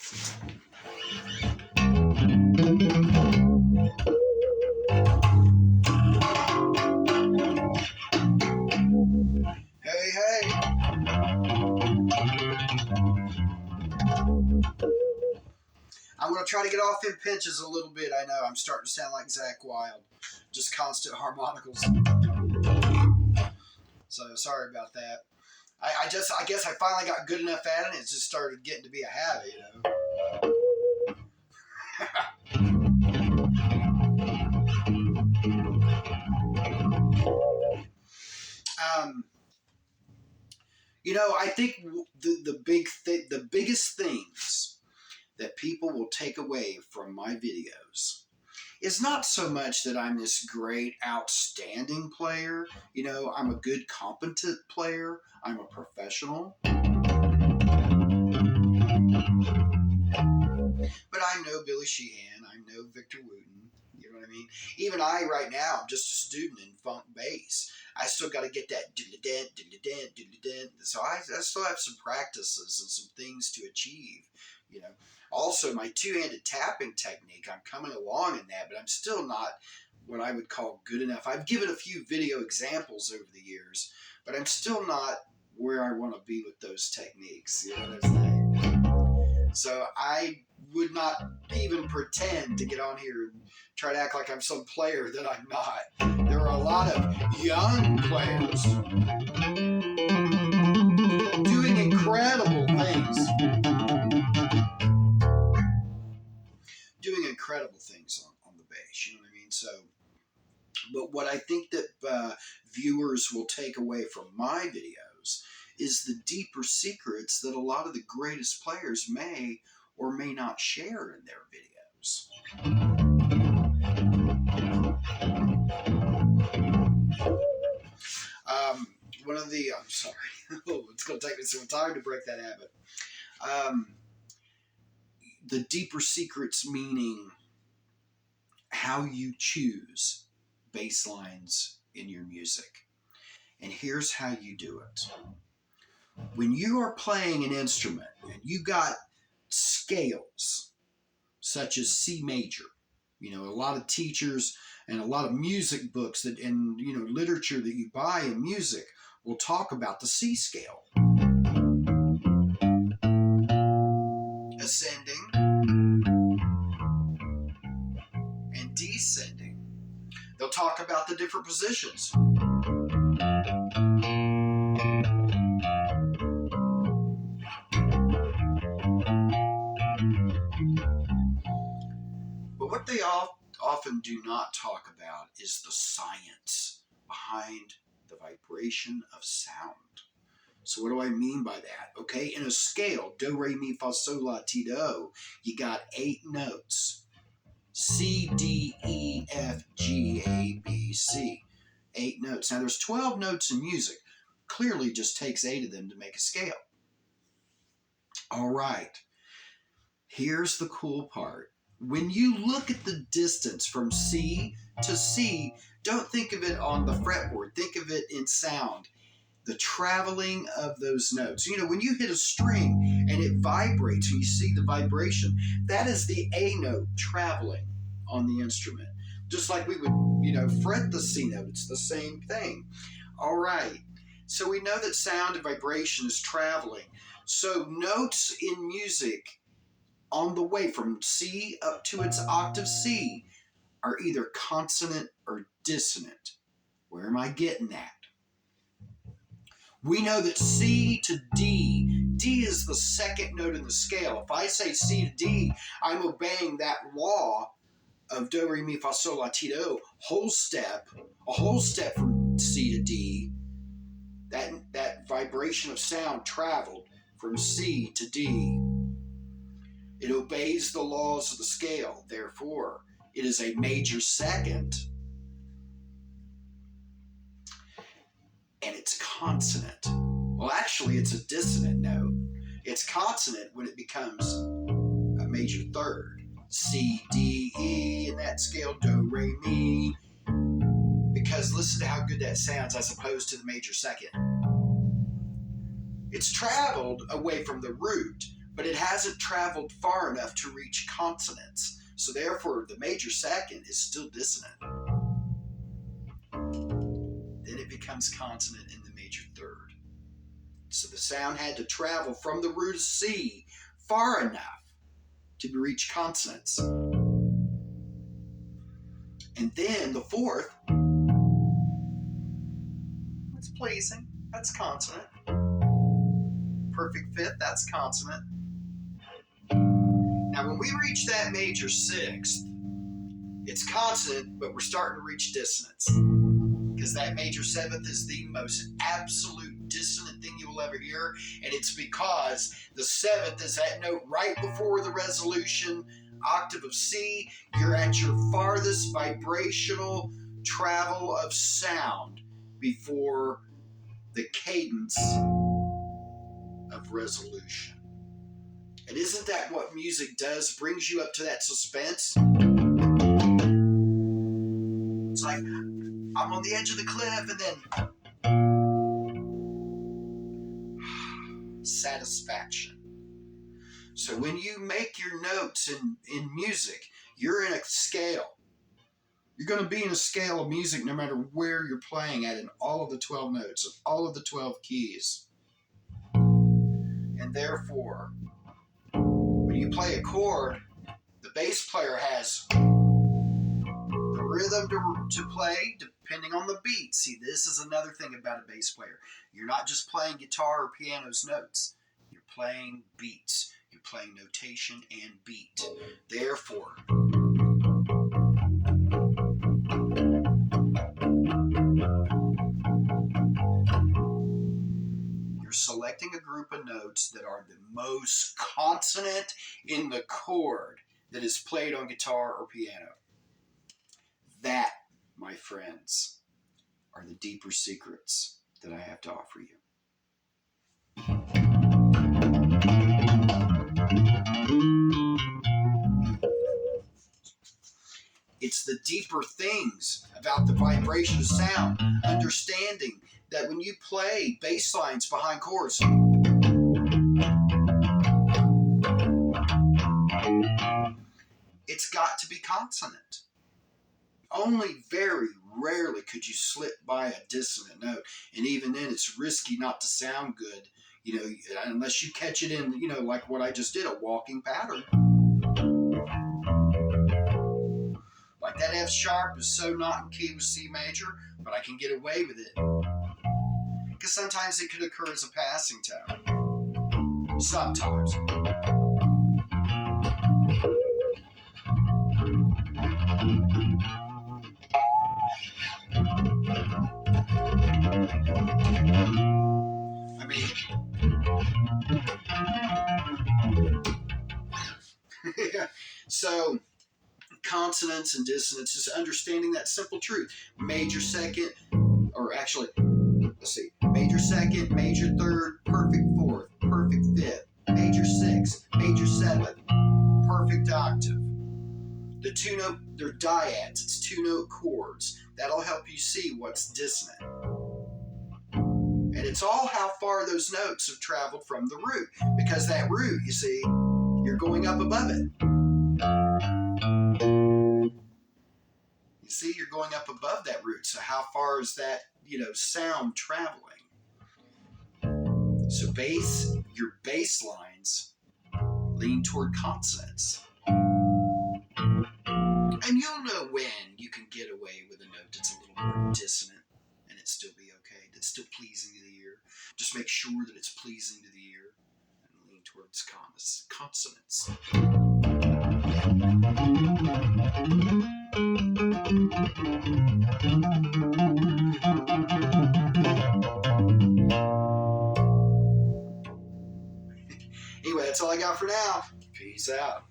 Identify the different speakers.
Speaker 1: Hey, hey. I'm going to try to get off in pitches a little bit. I know I'm starting to sound like Zach Wild. Just constant harmonicals. So sorry about that. I guess I finally got good enough at it. It just started getting to be a habit, I think the biggest things that people will take away from my videos is not so much that I'm this great, outstanding player. I'm a good, competent player. I'm a professional. But I'm no Billy Sheehan. I'm no Victor Wooten. You know what I mean? Even I, right now, I'm just a student in funk bass. I still got to get that doodle-dent, doodle-dent, doodle-dent. So I still have some practices and some things to achieve. Also, my two-handed tapping technique, I'm coming along in that, but I'm still not what I would call good enough. I've given a few video examples over the years, but I'm still not where I want to be with those techniques. You know what I'm saying? So I would not even pretend to get on here and try to act like I'm some player that I'm not. There are a lot of young players doing incredible things. On the bass, you know what I mean? So, but what I think that viewers will take away from my videos is the deeper secrets that a lot of the greatest players may or may not share in their videos. I'm sorry, it's going to take me some time to break that habit. The deeper secrets meaning how you choose bass lines in your music. And here's how you do it. When you are playing an instrument and you got scales such as C major, a lot of teachers and a lot of music books and literature that you buy in music will talk about the C scale. Ascending and descending. They'll talk about the different positions. But what they often do not talk about is the science behind the vibration of sound. So what do I mean by that? Okay, in a scale, do, re, mi, fa, sol, la, ti, do, you got 8 notes. C, D, E, F, G, A, B, C. 8 notes. Now there's 12 notes in music. Clearly just takes 8 of them to make a scale. All right. Here's the cool part. When you look at the distance from C to C, don't think of it on the fretboard. Think of it in sound. The traveling of those notes. When you hit a string and it vibrates and you see the vibration, that is the A note traveling on the instrument. Just like we would, fret the C note. It's the same thing. All right. So we know that sound and vibration is traveling. So notes in music on the way from C up to its octave C are either consonant or dissonant. Where am I getting at? We know that C to D, D is the second note in the scale. If I say C to D, I'm obeying that law of do, re, mi, fa, sol, la, ti, do, a whole step from C to D. That vibration of sound traveled from C to D. It obeys the laws of the scale. Therefore, it is a major second. And it's consonant. Well, actually, it's a dissonant note. It's consonant when it becomes a major third. C, D, E in that scale, do, re, mi. Because listen to how good that sounds as opposed to the major second. It's traveled away from the root, but it hasn't traveled far enough to reach consonants. So therefore, the major second is still dissonant. Then it becomes consonant in the major third. So the sound had to travel from the root of C far enough to reach consonants. And then the fourth, that's pleasing, that's consonant. Perfect fifth, that's consonant. Now when we reach that major sixth, it's consonant, but we're starting to reach dissonance. Because that major seventh is the most absolute dissonant thing you will ever hear. And it's because the seventh is that note right before the resolution octave of C. You're at your farthest vibrational travel of sound before the cadence of resolution. And isn't that what music does? Brings you up to that suspense. It's like, I'm on the edge of the cliff, and then satisfaction. So when you make your notes in music, you're in a scale. You're going to be in a scale of music no matter where you're playing at in all of the 12 notes, of all of the 12 keys. And therefore, when you play a chord, the bass player has the rhythm to play depending on the beat. See, this is another thing about a bass player. You're not just playing guitar or piano's notes. You're playing beats. You're playing notation and beat. Therefore, you're selecting a group of notes that are the most consonant in the chord that is played on guitar or piano. That, my friends, are the deeper secrets that I have to offer you. It's the deeper things about the vibration of sound, understanding that when you play bass lines behind chords, it's got to be consonant. Only very rarely could you slip by a dissonant note, and even then it's risky not to sound good, unless you catch it in, like what I just did, a walking pattern. Like that F sharp is so not in key with C major, but I can get away with it. Because sometimes it could occur as a passing tone. Sometimes. I mean, so consonants and dissonance is understanding that simple truth. Major second, or actually, let's see, major second, major third, perfect fourth, perfect fifth, major sixth, major seventh, perfect octave. The two note, they're dyads, it's two note chords. That'll help you see what's dissonant. And it's all how far those notes have traveled from the root. Because that root, you see, you're going up above it. You see, you're going up above that root. So how far is that, sound traveling? So your bass lines lean toward consonants. And you'll know when you can get away with a note that's a little more dissonant and it still be okay. That's still pleasing to the ear. Just make sure that it's pleasing to the ear and lean towards consonants. Anyway, that's all I got for now. Peace out.